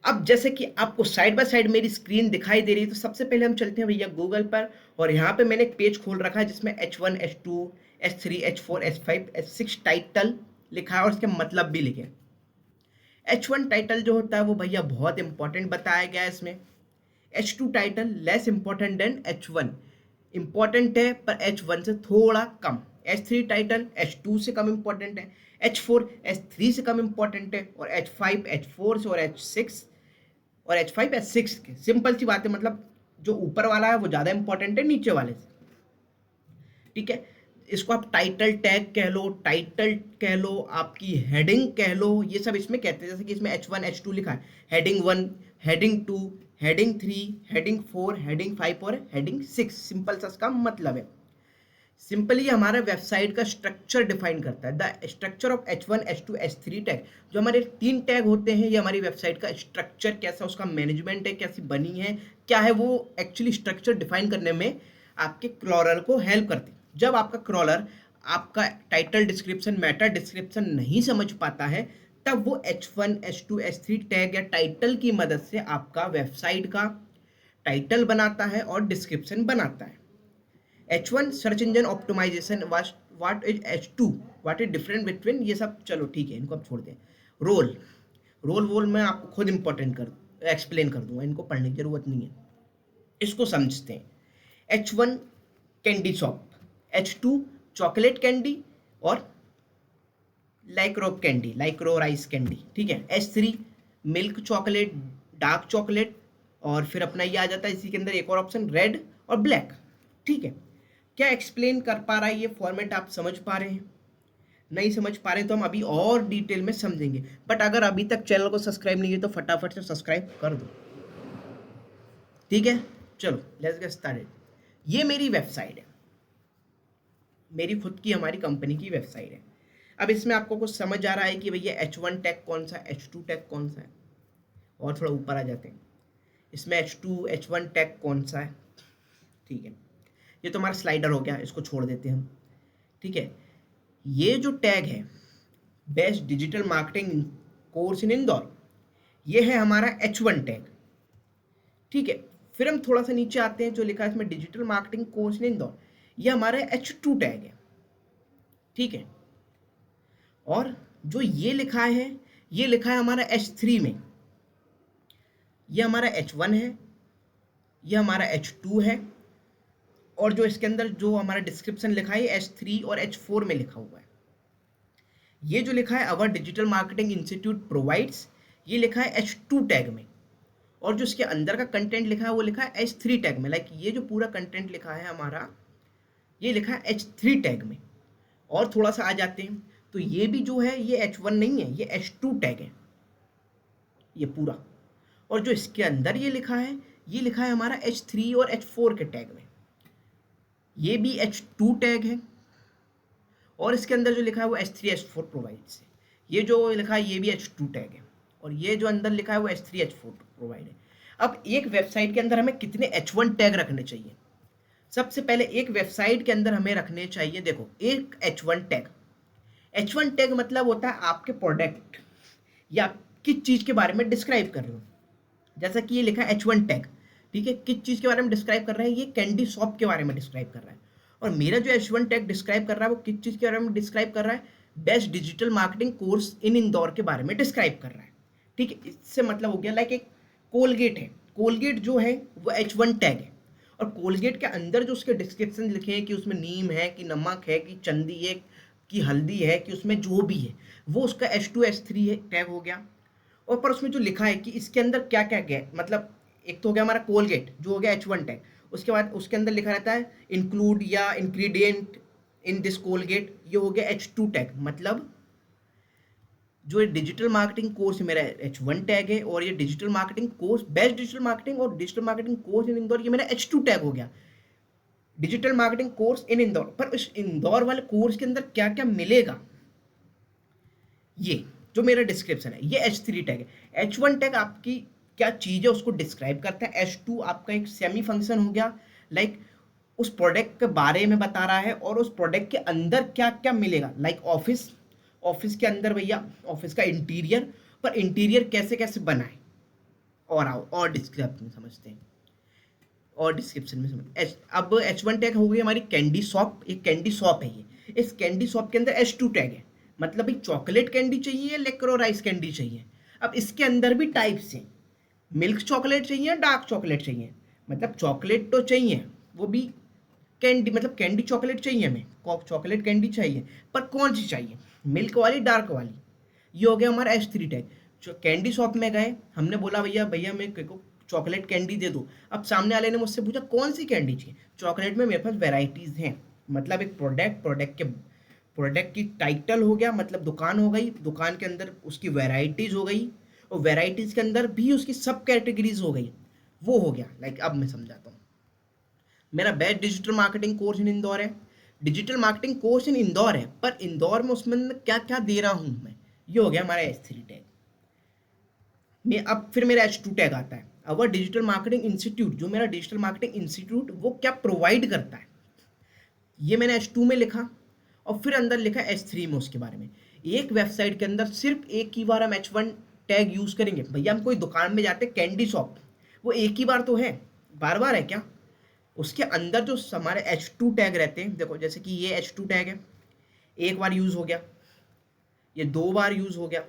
अब जैसे कि आपको साइड बाय साइड मेरी स्क्रीन दिखाई दे रही है, तो सबसे पहले हम चलते हैं भैया गूगल पर, और यहाँ पे मैंने एक पेज खोल रखा है जिसमें H1 H2 H3 H4 H5 H6 title लिखा है और उसके मतलब भी लिखे हैं। H1 टाइटल जो होता है वो भैया बहुत इंपॉर्टेंट बताया गया है इसमें। H2 title less important than H1, important है पर H1 से थोड़ा कम। H3 टाइटल H2 से कम इंपॉर्टेंट है, H4 H3 से कम इंपॉर्टेंट है, और H5 H4 से, और H6 और H5 H6 के। सिंपल सी बात है, मतलब जो ऊपर वाला है वो ज़्यादा इंपॉर्टेंट है नीचे वाले से, ठीक है। इसको आप टाइटल टैग कह लो, टाइटल कह लो, आपकी हेडिंग कह लो, ये सब इसमें कहते हैं। जैसे कि इसमें H1 H2 लिखा है, heading 1, heading 2, heading 3, heading 4, heading 5 और हेडिंग 6। सिंपल सा इसका मतलब है। सिंपली हमारा वेबसाइट का स्ट्रक्चर डिफाइन करता है। The structure of H1 H2 H3 tag, जो हमारे 3 टैग होते हैं, ये हमारी वेबसाइट का स्ट्रक्चर कैसा, उसका मैनेजमेंट है, कैसी बनी है, क्या है, वो एक्चुअली स्ट्रक्चर डिफाइन करने में आपके क्रॉलर को हेल्प करती है। जब आपका क्रॉलर आपका टाइटल डिस्क्रिप्शन, मेटा डिस्क्रिप्शन नहीं समझ पाता है, तब वो H1 H2 H3 टैग या टाइटल की मदद से आपका वेबसाइट का टाइटल बनाता है और डिस्क्रिप्शन बनाता है। H1 search engine optimisation, what is H2, what is different between, ये सब चलो ठीक है, इनको अब छोड़ दें। रोल रोल वोल मैं आपको खुद इंपॉर्टेंट एक्सप्लेन कर दूंगा, इनको पढ़ने की जरूरत नहीं है, इसको समझते हैं। H1 candy shop, H2 chocolate candy और लाइक्रो कैंडी, लाइक्रो राइस कैंडी, ठीक है। H3 milk chocolate, dark chocolate, और फिर अपना ये आ जाता है इसी के अंदर एक और ऑप्शन, रेड और ब्लैक, ठीक है। क्या एक्सप्लेन कर पा रहा है ये फॉर्मेट, आप समझ पा रहे हैं? नहीं समझ पा रहे हैं तो हम अभी और डिटेल में समझेंगे, बट अगर अभी तक चैनल को सब्सक्राइब नहीं किया तो फटाफट से सब्सक्राइब कर दो, ठीक है। चलो लेट्स गेट स्टार्टेड। ये मेरी वेबसाइट है, मेरी खुद की, हमारी कंपनी की वेबसाइट है। अब इसमें आपको कुछ समझ आ रहा है कि भैया H1 टैग कौन सा है, H2 टैग कौन सा है, और थोड़ा ऊपर आ जाते हैं, इसमें H2 H1 टैग कौन सा है, ठीक है। ये तो हमारा स्लाइडर हो गया, इसको छोड़ देते हैं हम, ठीक है। ये जो टैग है, best digital marketing course in Indore, ये है हमारा H1 टैग, ठीक है। फिर हम थोड़ा सा नीचे आते हैं, जो लिखा है इसमें digital marketing course in Indore, ये हमारा H2 टैग है, ठीक है। और जो ये लिखा है, ये लिखा है हमारा H3 में, ये हमारा H1 है, ये हमारा H2 है, और जो इसके अंदर जो हमारा डिस्क्रिप्शन लिखा है H3 और H4 में लिखा हुआ है। ये जो लिखा है अवर डिजिटल मार्केटिंग इंस्टीट्यूट प्रोवाइड्स, ये लिखा है H2 टैग में, और जो इसके अंदर का कंटेंट लिखा है वो लिखा है H3 टैग में। लाइक ये जो पूरा कंटेंट लिखा है हमारा, ये लिखा है H3 टैग में। और थोड़ा सा आ जाते हैं, तो ये भी जो है ये H1 नहीं है, ये H2 टैग है ये पूरा। और जो इसके अंदर ये लिखा है, ये लिखा है हमारा H3 और H4 के टैग में, ये भी H2 टैग है। और इसके अंदर जो लिखा है वो H3 H4 प्रोवाइड्स है, ये जो लिखा है ये भी H2 टैग है, और ये जो अंदर लिखा है वो H3 H4 प्रोवाइड है। अब एक वेबसाइट के अंदर हमें कितने H1 टैग रखने चाहिए? सबसे पहले एक वेबसाइट के अंदर हमें रखने चाहिए, देखो, एक H1 टैग। H1 टैग मतलब होता है आपके प्रोडक्ट या किस चीज़ के बारे में डिस्क्राइब कर रहे हो। जैसा कि ये लिखा है H1 टैग, ठीक है, किस चीज़ के बारे में डिस्क्राइब कर रहा है, ये कैंडी शॉप के बारे में डिस्क्राइब कर रहा है। और मेरा जो H1 टैग डिस्क्राइब कर रहा है वो किस चीज़ के बारे में डिस्क्राइब कर रहा है, best digital marketing course in Indore के बारे में डिस्क्राइब कर रहा है, ठीक है। इससे मतलब हो गया, लाइक एक कोलगेट है, कोलगेट जो है वो H1 टैग है, और कोलगेट के अंदर जो उसके डिस्क्रिप्शन लिखे हैं कि उसमें नीम है कि नमक है कि चंदी है कि हल्दी है, कि उसमें जो भी है वो उसका H2 H3 है टैग हो गया। और पर उसमें जो लिखा है कि इसके अंदर क्या क्या गया, मतलब एक तो हो गया हमारा कोलगेट जो हो गया H1 टैग, उसके बाद उसके अंदर लिखा रहता है इंक्लूड या इंग्रेडिएंट इन दिस कोलगेट, ये हो गया H2 टैग। मतलब जो डिजिटल मार्केटिंग कोर्स मेरा H1 टैग है, और ये digital marketing course, best digital marketing और digital marketing course in Indore, ये मेरा H2 टैग हो गया, digital marketing course in Indore. पर इस इंदौर वाले कोर्स के अंदर क्या क्या मिलेगा, ये जो मेरा डिस्क्रिप्शन है ये H3 टैग है। H1 टैग आपकी क्या चीज़ है उसको डिस्क्राइब करता है, H2 आपका एक सेमी फंक्शन हो गया, लाइक उस प्रोडक्ट के बारे में बता रहा है और उस प्रोडक्ट के अंदर क्या क्या मिलेगा, लाइक ऑफिस, ऑफिस के अंदर भैया ऑफिस का इंटीरियर, पर इंटीरियर कैसे कैसे बनाए, और डिस्क्रिप्शन में समझते हैं, और डिस्क्रिप्शन में समझ अब H1 टैग हो गई हमारी कैंडी शॉप, एक कैंडी शॉप है ये। इस कैंडी शॉप के अंदर H2 टैग है, मतलब भाई चॉकलेट कैंडी चाहिए या लेक्रोराइस कैंडी चाहिए। अब इसके अंदर भी टाइप्स हैं, मिल्क चॉकलेट चाहिए, डार्क चॉकलेट चाहिए, मतलब चॉकलेट तो चाहिए, वो भी कैंडी, मतलब कैंडी चॉकलेट चाहिए हमें, चॉकलेट कैंडी चाहिए, पर कौन सी चाहिए, मिल्क वाली डार्क वाली। ये हो गया हमारा H3 टैग। जो कैंडी शॉप में गए, हमने बोला भैया भैया मेरे को चॉकलेट कैंडी दे दो। अब सामने वाले ने मुझसे पूछा कौन सी कैंडी चाहिए। चॉकलेट में मेरे पास वेराइटीज़ हैं, मतलब एक प्रोडक्ट की टाइटल हो गया, मतलब दुकान हो गई, दुकान के अंदर उसकी वेराइटीज़ हो गई, और वेराइटीज़ के अंदर भी उसकी सब कैटेगरीज हो गई, वो हो गया। लाइक अब मैं समझाता हूँ। मेरा best digital marketing course in Indore है, digital marketing course in Indore है, पर इंदौर में उसमें क्या क्या दे रहा हूँ मैं, ये हो गया हमारा H3 टैग में। अब फिर मेरा H2 टैग आता है, अवर डिजिटल मार्केटिंग इंस्टीट्यूट, जो मेरा डिजिटल मार्केटिंग इंस्टीट्यूट वो क्या प्रोवाइड करता है, ये मैंने H2 में लिखा, और फिर अंदर लिखा H3 में उसके बारे में। एक वेबसाइट के अंदर सिर्फ एक ही बार हम H1 टैग यूज़ करेंगे। भैया हम कोई दुकान में जाते कैंडी शॉप, वो एक ही बार तो है, बार बार है क्या। उसके अंदर जो हमारे H2 टैग रहते हैं, देखो जैसे कि ये H2 टैग है, एक बार यूज़ हो गया, ये 2 बार यूज़ हो गया,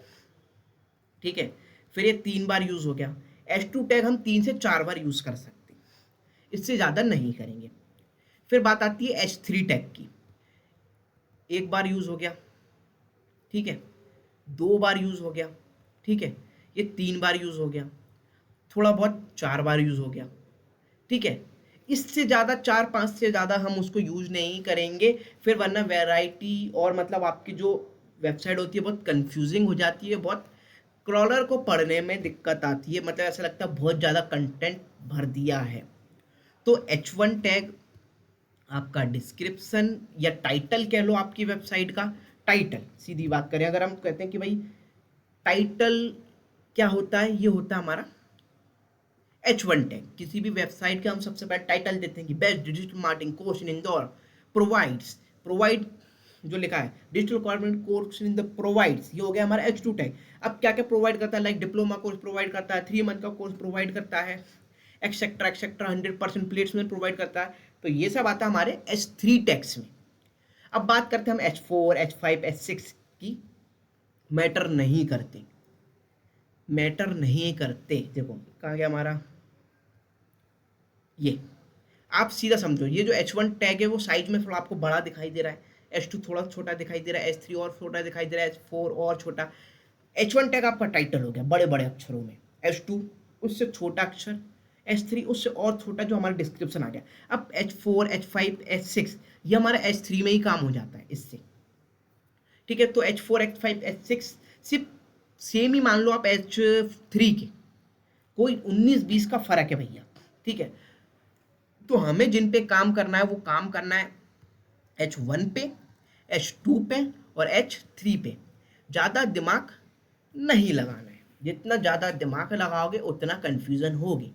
ठीक है, फिर ये 3 बार यूज़ हो गया। H2 टैग हम 3 से 4 बार यूज़ कर सकते हैं, इससे ज़्यादा नहीं करेंगे। फिर बात आती है H3 टैग की, एक बार यूज़ हो गया, ठीक है, 2 बार यूज़ हो गया, ठीक है, ये 3 बार यूज़ हो गया, थोड़ा बहुत 4 बार यूज़ हो गया, ठीक है। इससे ज़्यादा 4-5 से ज़्यादा हम उसको यूज़ नहीं करेंगे, फिर वरना वैरायटी और मतलब आपकी जो वेबसाइट होती है बहुत कंफ्यूजिंग हो जाती है, बहुत क्रॉलर को पढ़ने में दिक्कत आती है, मतलब ऐसा लगता है बहुत ज़्यादा कंटेंट भर दिया है। तो H1 टैग आपका डिस्क्रिप्शन या टाइटल कह लो, आपकी वेबसाइट का टाइटल, सीधी बात करें अगर हम कहते हैं कि भाई टाइटल क्या होता है, ये होता है हमारा H1 टैग। किसी भी वेबसाइट का हम सबसे पहले टाइटल देते हैं कि best digital marketing course in Indore provide जो लिखा है digital marketing course in the provides, ये हो गया हमारा H2 टैग। अब क्या क्या प्रोवाइड करता है, लाइक डिप्लोमा कोर्स प्रोवाइड करता है, 3 मंथ का कोर्स प्रोवाइड करता है, एक्सेट्रा एक्सेट्रा, 100% प्लेसमेंट प्रोवाइड करता है। तो ये सब आता है हमारे H3 टैग्स में। अब बात करते हैं हम H4, H5, H6 की, मैटर नहीं करते, देखो कहाँ गया हमारा, ये आप सीधा समझो, ये जो H1 टैग है वो साइज में थोड़ा आपको बड़ा दिखाई दे रहा है, H2 थोड़ा छोटा दिखाई दे रहा है, H3 और छोटा दिखाई दे रहा है, H4 और छोटा। H1 टैग आपका टाइटल हो गया बड़े बड़े अक्षरों में, H2 उससे छोटा अक्षर, H3 उससे और छोटा जो हमारा डिस्क्रिप्शन आ गया। अब H4, H5, H6 ये हमारा H3 में ही काम हो जाता है इससे, ठीक है। तो H4, H5, H6 सिर्फ सेम ही मान लो आप H3 के, कोई 19-20 का फर्क है भैया, ठीक है। तो हमें जिन पे काम करना है वो काम करना है H1 पे, H2 पे और H3 पे। ज़्यादा दिमाग नहीं लगाना है, जितना ज़्यादा दिमाग लगाओगे उतना कन्फ्यूज़न होगी।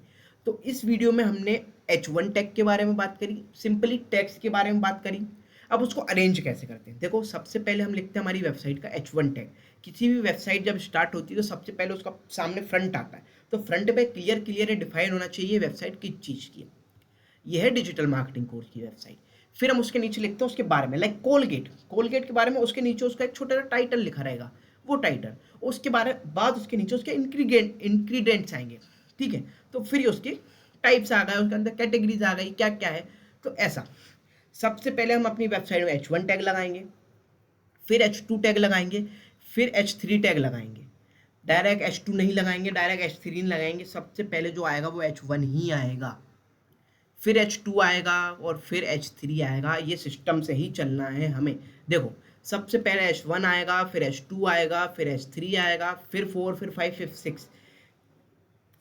तो इस वीडियो में हमने H1 टैग के बारे में बात करी, सिंपली टैग्स के बारे में बात करी। अब उसको अरेंज कैसे करते हैं, देखो सबसे पहले हम लिखते हैं हमारी वेबसाइट का H1 टैग। किसी भी वेबसाइट जब स्टार्ट होती है तो सबसे पहले उसका सामने फ्रंट आता है, तो फ्रंट पे क्लियर डिफाइन होना चाहिए वेबसाइट किस चीज़ की है। यह है डिजिटल मार्केटिंग कोर्स की वेबसाइट। फिर हम उसके नीचे लिखते हैं उसके बारे में, लाइक कोलगेट के बारे में, उसके नीचे उसका एक छोटा सा टाइटल लिखा रहेगा, वो टाइटल, उसके बाद उसके नीचे उसके इंग्रीडियंट्स आएंगे, ठीक है। तो फिर उसके टाइप्स आ गए, उसके अंदर कैटेगरीज आ गई, क्या क्या है। तो ऐसा सबसे पहले हम अपनी वेबसाइट में H1 टैग लगाएंगे, फिर H2 टैग लगाएंगे, फिर H3 टैग लगाएंगे। डायरेक्ट H2 नहीं लगाएंगे, डायरेक्ट H3 नहीं लगाएंगे, सबसे पहले जो आएगा वो H1 ही आएगा, फिर H2 आएगा और फिर H3 आएगा। ये सिस्टम से ही चलना है हमें। देखो सबसे पहले H1 आएगा, फिर H2 आएगा, फिर H3 आएगा, फिर 4, फिर 5, फिर 6,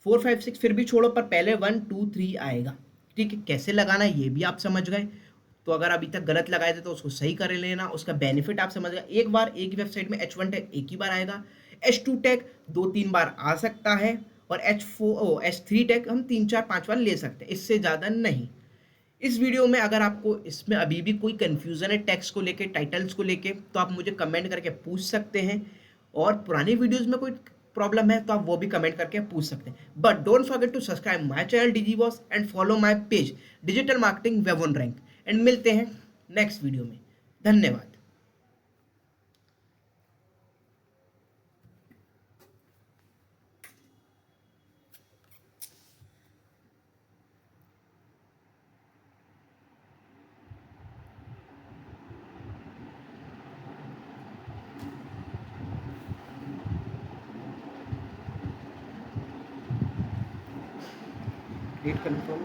4, 5, 6 फिर भी छोड़ो, पर पहले 1, 2, 3 आएगा, ठीक है। कैसे लगाना है ये भी आप समझ गए। तो अगर अभी तक गलत लगाए थे तो उसको सही कर लेना, उसका बेनिफिट आप समझ गए। एक बार एक ही वेबसाइट में H1 टैग एक ही बार आएगा, H2 टैग 2-3 बार आ सकता है, और H3 टैग हम 3-4-5 बार ले सकते हैं, इससे ज़्यादा नहीं। इस वीडियो में अगर आपको इसमें अभी भी कोई कन्फ्यूज़न है टेक्स्ट को लेके, टाइटल्स को लेके, तो आप मुझे कमेंट करके पूछ सकते हैं। और पुरानी वीडियोस में कोई प्रॉब्लम है तो आप वो भी कमेंट करके पूछ सकते हैं। But don't forget to subscribe my channel Digiboss and follow my page digital marketing web on rank. And मिलते हैं नेक्स्ट वीडियो में। धन्यवाद। Date confirm.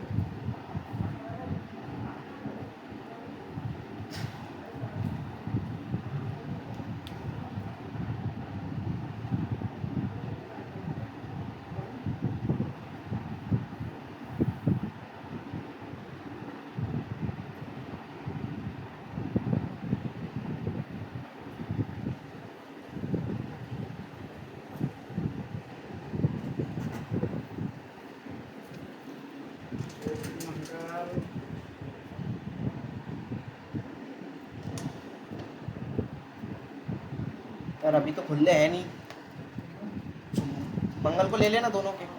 यार अभी तो खुले हैं नहीं, मंगल को ले लेना दोनों के।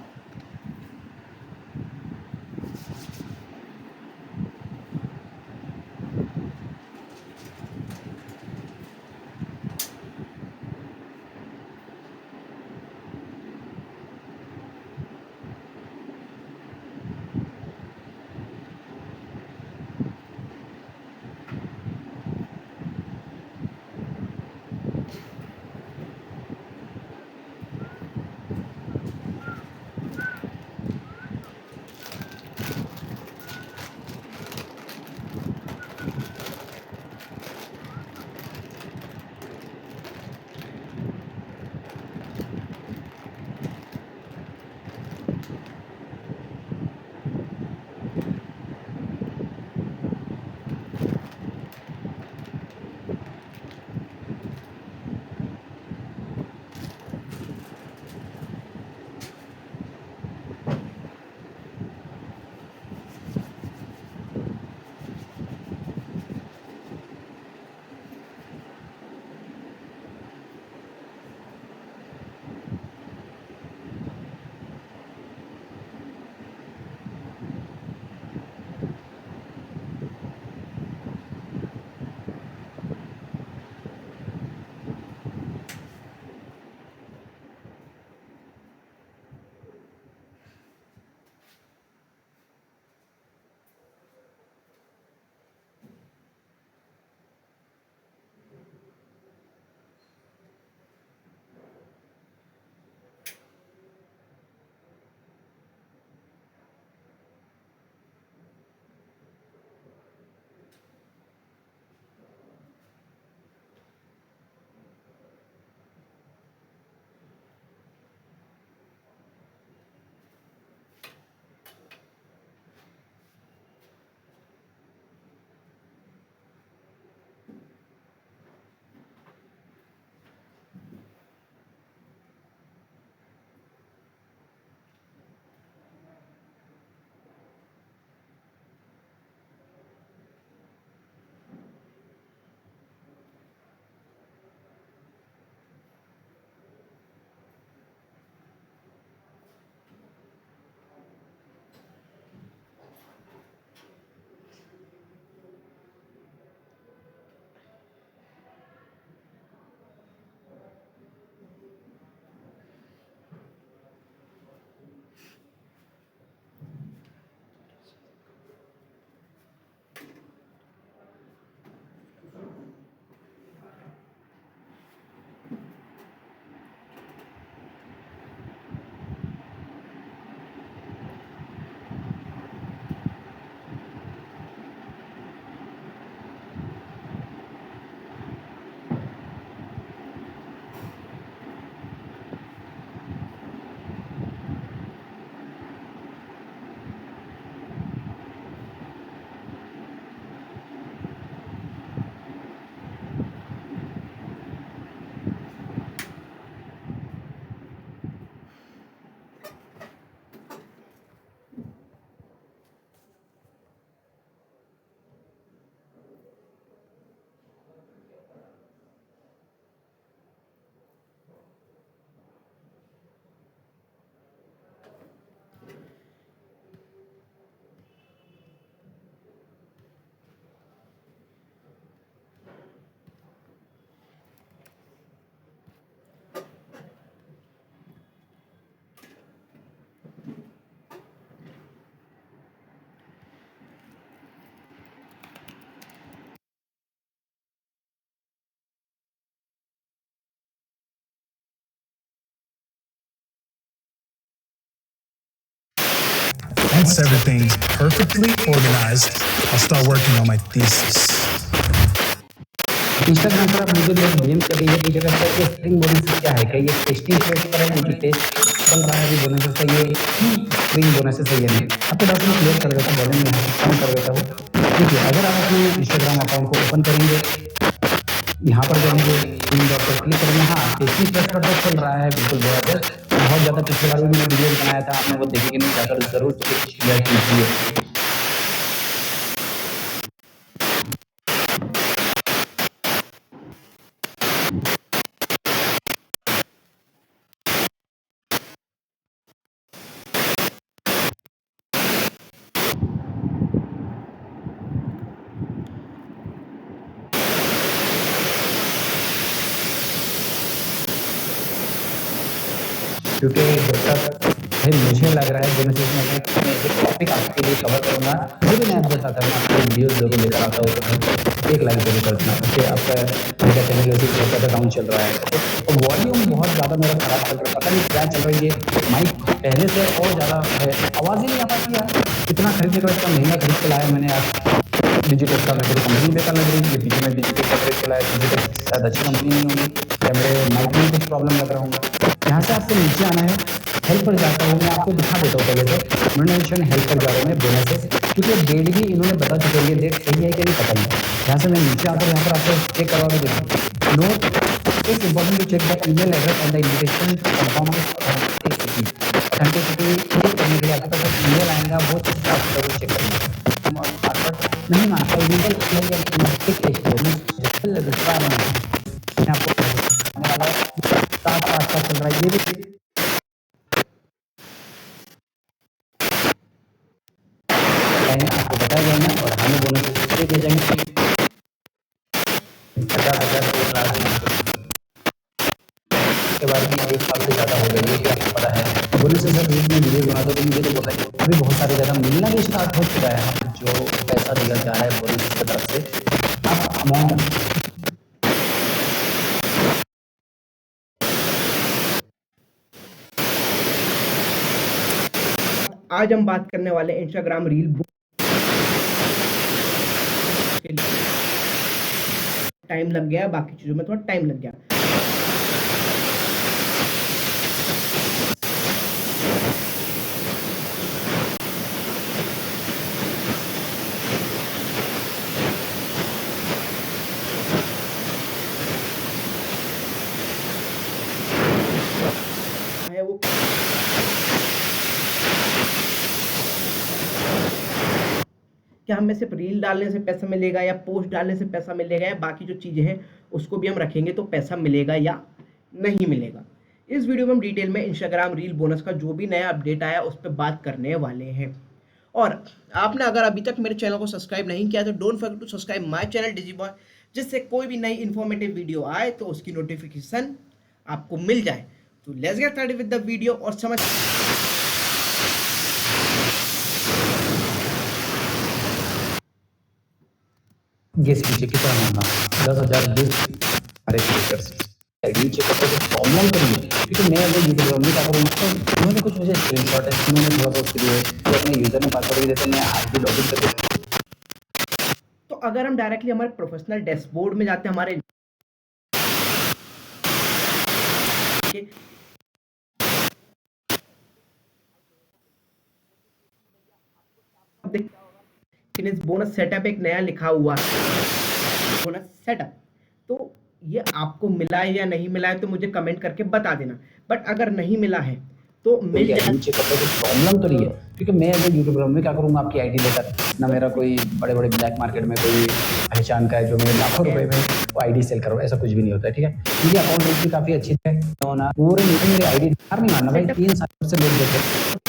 once everything's perfectly organized, I'll start working on my thesis. Instagram पर आप मुझे लोग डीएम कर रही है, मुझे लगता है कि स्प्रिंग बोनस क्या है, क्या ये टेस्टिंग फेज पर है, ये जो टेस्ट चल रहा है अभी बोनस का, ये स्प्रिंग बोनस है सही है नहीं। आपको डाउट में क्लियर कर देता हूँ, वॉल्यूम यहाँ से कम कर देता हूँ। देखिए अगर आप अपने इंस्टाग्राम अकाउंट को ओपन करेंगे, यहाँ पर जाएंगे, इन डॉट पर क्लिक करेंगे, हाँ टेस्टिंग फेज पर तो चल रहा है बिल्कुल जबरदस्त, बहुत ज़्यादा पिछले बार भी मैंने वीडियो बनाया था, आपने वो देखेंगे नहीं, जाकर जरूर क्लियर कीजिए। क्योंकि जब तक भाई मुझे लग रहा है बोनसेस में मैं एक टॉपिक आपके लिए कवर करूँगा, जो भी मैं आपके साथ आपको वीडियोस जो भी लेकर आता हूँ, तो एक लाइन जरूर करना कि आपका मेरा चैनल जैसे ज़्यादा डाउन चल रहा है, तो वॉल्यूम बहुत ज़्यादा मेरा खराब चल रहा है, पता नहीं क्या चल रहा है, ये माइक पहले से और ज़्यादा है, आवाज़ ही नहीं आ पाती यार, कितना खरीदने का इतना महंगा खरीद के लाया मैंने यार। डिजिटल का मेरे कंपनी बेकार लग रही है, पीछे में डिजिटल का खरीद के लाया, डिजिटल शायद अच्छी कंपनी नहीं होगी, या मेरे माइक में कुछ प्रॉब्लम लग रहा होगा। यहाँ से आपको नीचे आना है, हेल्प पर जाता हूँ, मैं आपको दिखा देता हूँ पहले तो नोटिफिकेशन हेल्प पर जा रहा हूँ मैं बोनसेस, क्योंकि डेट भी इन्होंने बता चुके हैं, ये डेट सही है कि नहीं पता नहीं। यहाँ से मैं नीचे आता हूँ, यहाँ पर आपको चेक करवा के देखूँ, note it's important to check the email address and the invitation confirm authenticity करने के लिए आपके पास ईमेल आएगा, वो चीज़ आप जरूर चेक करना। पासवर्ड नहीं मानता ईमेल आपको चल रहा है, ये भी आपको बताया जाएगा और हमें बोनस दिए जाएंगे 50,000 2 लाख के बाद भी 1 साल से ज़्यादा हो गई है, कि आपको पता है बोनस से जब में वीडियो बनाता तो मुझे तो पता है अभी बहुत सारे ज़्यादा मिलना भी स्टार्ट हो चुका है, जो पैसा दिया जा रहा है बोनस की तरफ से आप अमाउंट। आज हम बात करने वाले हैं इंस्टाग्राम रील टाइम लग गया, बाकी चीजों में थोड़ा टाइम लग गया। है वो क्या हमें सिर्फ रील डालने से पैसा मिलेगा या पोस्ट डालने से पैसा मिलेगा, या बाकी जो चीज़ें हैं उसको भी हम रखेंगे तो पैसा मिलेगा या नहीं मिलेगा। इस वीडियो में हम डिटेल में इंस्टाग्राम रील बोनस का जो भी नया अपडेट आया उस पर बात करने वाले हैं। और आपने अगर अभी तक मेरे चैनल को सब्सक्राइब नहीं किया तो don't forget to subscribe my channel Digiboy, जिससे कोई भी नई इन्फॉर्मेटिव वीडियो आए तो उसकी नोटिफिकेशन आपको मिल जाए। तो let's get started with the video और समझ गेस कीजिए कितना होगा 10,000 20 अरे क्रिकेटर्स नीचे का प्रॉब्लम तो नहीं, क्योंकि मैं अगर यूट्यूब में क्या करूँगा तो उन्होंने कुछ मुझे स्क्रीनशॉट है, उन्होंने थोड़ा बहुत दिए तो अपने यूजर ने पासवर्ड भी देते, मैं आईडी लॉगिन करके। तो अगर हम डायरेक्टली हमारे प्रोफेशनल डैशबोर्ड में जाते हैं, हमारे बोनस सेटअप एक नया लिखा हुआ है, बोनस सेटअप, तो ये आपको मिला है या नहीं मिला है तो मुझे कमेंट करके बता देना, बट अगर नहीं मिला है तो मिल जाए। नीचे का प्रॉब्लम तो नहीं है, क्योंकि मैं अगर यूट्यूबर में क्या करूँगा आपकी आईडी लेकर, ना मेरा कोई बड़े बड़े ब्लैक मार्केट में कोई पहचान का है जो मेरे लाखों रुपए में वो आईडी सेल करो, ऐसा कुछ भी नहीं होता है, ठीक है। मेरी अकाउंट भी काफ़ी अच्छी है, पूरे मेरी आईडी नहीं मानना भाई, 3 साल से लोग देखे।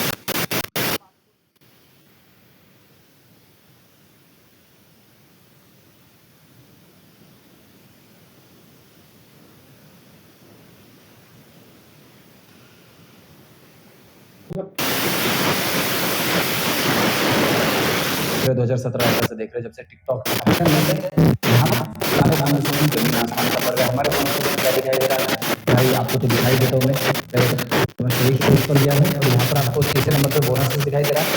फिर 2017-18 से देख रहे जब से टिकटॉक हमारे क्या दिखाई दे रहा है भाई, आपको तो दिखाई देता हूँ मैं पर गया हूँ और यहाँ पर आपको तीसरे नंबर पर बोनस दिखाई दे रहा है।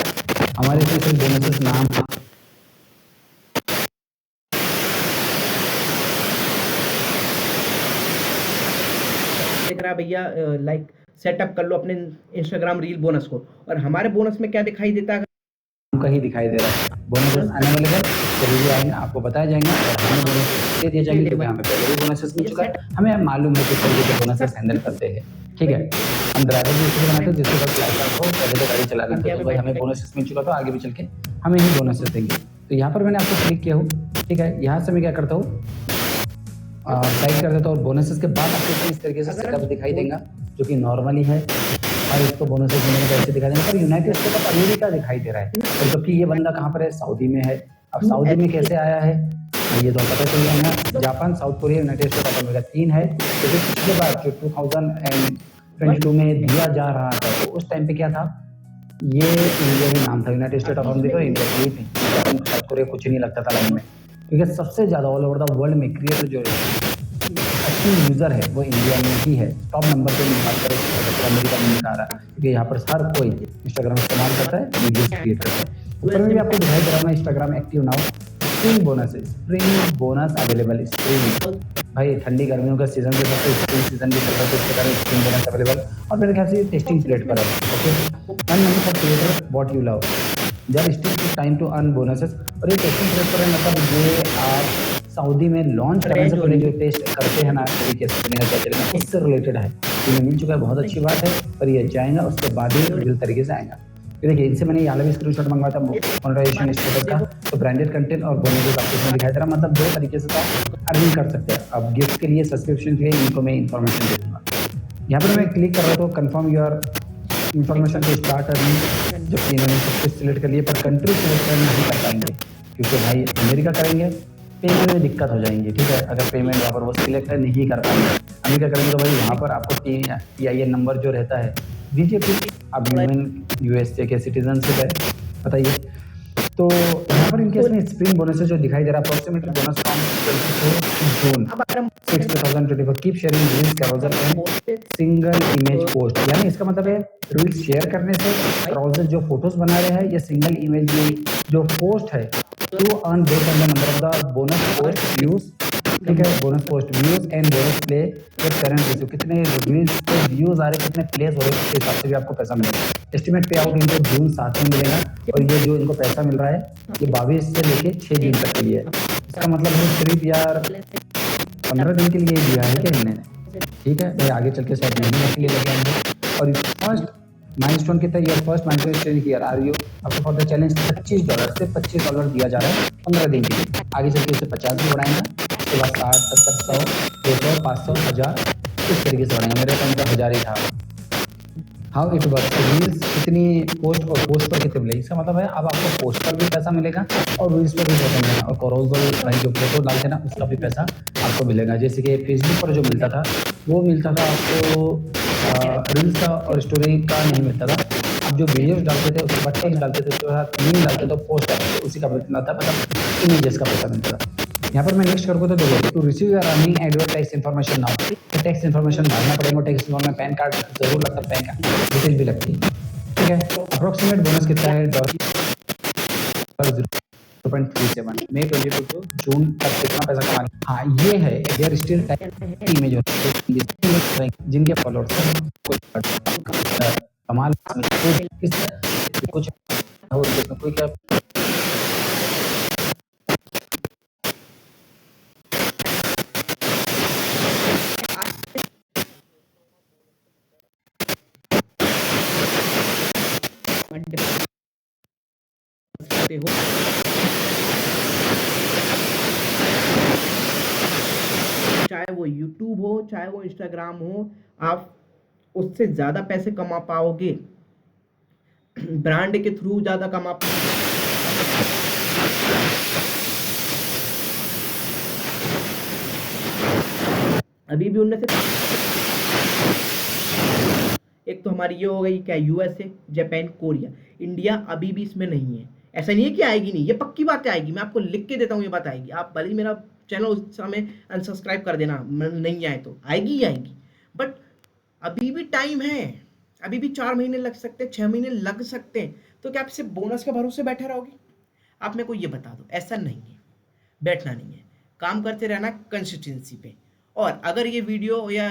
हमारे इसमें सिर्फ बोनसेस नाम दिख रहा है भैया, लाइक सेटअप कर लो अपने इंस्टाग्राम रील बोनस को, और हमारे बोनस में क्या दिखाई देता है? का ही दिखाई दे रहा है। बोनसेस आने वाले हैं, तो रिव्यू आएंगे, आपको बताया जाएंगे और हमें बोनसेस दे दिए जाएंगे क्योंकि हमें पहले भी बोनसेस मिल चुका है, हमें मालूम है किस तरीके से बोनसेस हैंडल करते हैं। ठीक है, हम ड्राइवर भी इसलिए बनाते हैं जिसके पास लाइसेंस हो, पहले तो गाड़ी चलाना था, तो भाई हमें बोनसेस मिल चुका, तो आगे भी चल के हमें ही बोनसेस देंगे। तो यहाँ पर मैंने आपको क्लिक किया हूँ। ठीक है, यहाँ से मैं क्या करता हूँ, साइड कर देता हूँ और बोनसेस के बाद आपको इस तरीके से सेटअप दिखाई देगा जो कि नॉर्मली है, और इसको बोनसेस मिलने का ऐसे दिखाई देगा, पर यूनाइटेड स्टेट ऑफ अमेरिका दिखाई दे रहा है, और जबकि ये बंदा कहाँ पर है, सऊदी में है। अब सऊदी में कैसे आया है ये तो पता चल जाएगा। Japan, south Korea, United state of America 3 है, क्योंकि पिछले बार जो 2022 में दिया जा रहा था, तो उस टाइम पे क्या था, ये इंडिया में नाम था, United state of America, India की थी, जापान, साउथ कोरिया कुछ नहीं लगता था लाइन में, क्योंकि सबसे ज़्यादा ऑल ओवर द वर्ल्ड में क्रिएटर जो अच्छी यूज़र है वो इंडिया में ही है। टॉप नंबर पे बात करें तो अमेरिका में निकाल रहा है, क्योंकि यहाँ पर हर कोई इंस्टाग्राम इस्तेमाल करता है, वीडियोस क्रिएट करता है। ऊपर में भी आपको दिखाई दे रहा है Instagram active now, spring bonus available. Spring भाई ठंडी गर्मियों का सीजन भी है, तो स्प्रिंग सीजन भी चल रहा है, तो इसके कारण स्प्रिंग बोनस अवेलेबल, और मेरे ख्याल से टेस्टिंग पीरियड पर है। Okay, for creator what you love, there still time to earn bonuses, और ये टेस्टिंग पीरियड पर है, मतलब ये आप सऊदी में लॉन्च करने से पहले जो टेस्ट करते हैं ना, तरीके से चलेगा क्या चलेगा, उससे रिलेटेड है। ये मिल चुका है, बहुत अच्छी बात है, पर ये जाएगा उसके बाद ही रियल तरीके से आएगा। तो देखिए, इनसे मैंने यहाँ भी स्क्रीनशॉट मंगवाया था मोनेटाइजेशन स्टेटस का, तो ब्रांडेड कंटेंट और बोनसेस आपको इसमें दिखाई दे रहा, मतलब 2 तरीके से तो अर्निंग कर सकते हैं। अब गिफ्ट के लिए, सब्सक्रिप्शन के लिए इनको मैं इन्फॉर्मेशन दे दूँगा। यहाँ पर मैं क्लिक कर रहा हूँ तो confirm your information to start earning, जबकि इन्होंने सब कुछ सिलेक्ट कर लिया, पर कंट्री सिलेक्ट नहीं कर पाएंगे, क्योंकि भाई अमेरिका करेंगे पेमेंट में दिक्कत हो जाएंगी। ठीक है, अगर पेमेंट यहाँ पर वो सिलेक्ट नहीं कर पाएंगे, हम क्या करेंगे, तो भाई यहाँ पर आपको TIN नंबर जो रहता है दीजिए, फिर अब USA के सिटीजनशिप है, बताइए। तो यहाँ पर इनके इसमें स्प्रिंग बोनसेस जो दिखाई दे रहा है, approximately bonus from 24 June 6 2024, keep sharing reels, carousel and single image post, यानी इसका मतलब है रील्स शेयर करने से, कैरोसेल जो फोटोज बना रहे हैं, ये सिंगल इमेज जो पोस्ट है, to earn based on the number of the bonus post views। ठीक है, bonus post views and bonus play के करंट रेशियो, कितने रील्स पे व्यूज आ रहे, कितने प्लेस हो रहे हैं, उसके हिसाब से भी आपको पैसा मिलेगा। एस्टिमेट पे आउट इनको जून 7 में मिलेगा, और ये जो इनको पैसा मिल रहा है ये 22 से लेके 6 जून तक के लिए है। इसका मतलब है सिर्फ यार 15 दिन के लिए दिया है क्या इन्होंने। ठीक है, ये आगे चल के शायद महीने के लिए लगे आएंगे। और फर्स्ट माइलस्टोन कितना, year first milestone year are you आपको फॉर द चैलेंज $25 से $25 दिया जा रहा है 15 दिन के लिए। आगे चल के इसे 50 भी बढ़ाएंगे, उसके बाद 60, 70, 100, 200, 500, 1000 इस तरीके से बढ़ाएंगे। मेरे टाइम पर 1000 ही था। हाउ इट वर्क, रील्स कितनी पोस्ट और पोस्ट पर कितने मिलेगी, इसका मतलब है अब आपको पोस्ट पर भी पैसा मिलेगा और रील्स पर भी पैसा मिलेगा, और कैरोसेल जो फोटो डालते हैं ना उसका भी पैसा आपको मिलेगा। जैसे कि फेसबुक पर जो मिलता था वो मिलता था आपको रील्स का और स्टोरी का नहीं मिलता था। आप जो वीडियोस डालते थे उसके बाद टेक्स्ट डालते थे, उसके बाद लिंक डालते थे, पोस्ट डालते थे, उसी का मिलता था, मतलब इमेजेस का पैसा मिलता था। यहाँ पर मैं नेक्स्ट करूँगा तो देखो, to receive your earning and your tax information now, tax information डालना पड़ेगा। टैक्स में पैन कार्ड जरूर लगता है, पैन कार्ड डिटेल भी लगती है। ठीक है, अप्रोक्सीमेट बोनस कितना है, 0.37 मई 22 to जून तक कितना पैसा कमा। हाँ ये है, देयर स्टिल इमेज होती है जिनके फॉलोअर्स कमाल कुछ हो, इसमें कोई क्या हो, चाहे वो YouTube हो, चाहे वो Instagram हो, आप उससे ज़्यादा पैसे कमा पाओगे, ब्रांड के थ्रू ज़्यादा कमा अभी भी उनमें से एक तो हमारी ये हो गई क्या, USA, जापान, कोरिया, इंडिया अभी भी इसमें नहीं है। ऐसा नहीं है कि आएगी नहीं, ये पक्की बात आएगी, मैं आपको लिख के देता हूँ, ये बात आएगी। आप भले ही मेरा चैनल उस समय अनसब्सक्राइब कर देना, नहीं आए तो आएगी ही आएगी, बट अभी भी टाइम है, अभी भी 4 महीने लग सकते हैं, 6 महीने लग सकते हैं। तो क्या आप सिर्फ बोनस के भरोसे बैठे रहोगे? आप मेरे को ये बता दो, ऐसा नहीं है, बैठना नहीं है, काम करते रहना कंसिस्टेंसी पे। और अगर ये वीडियो या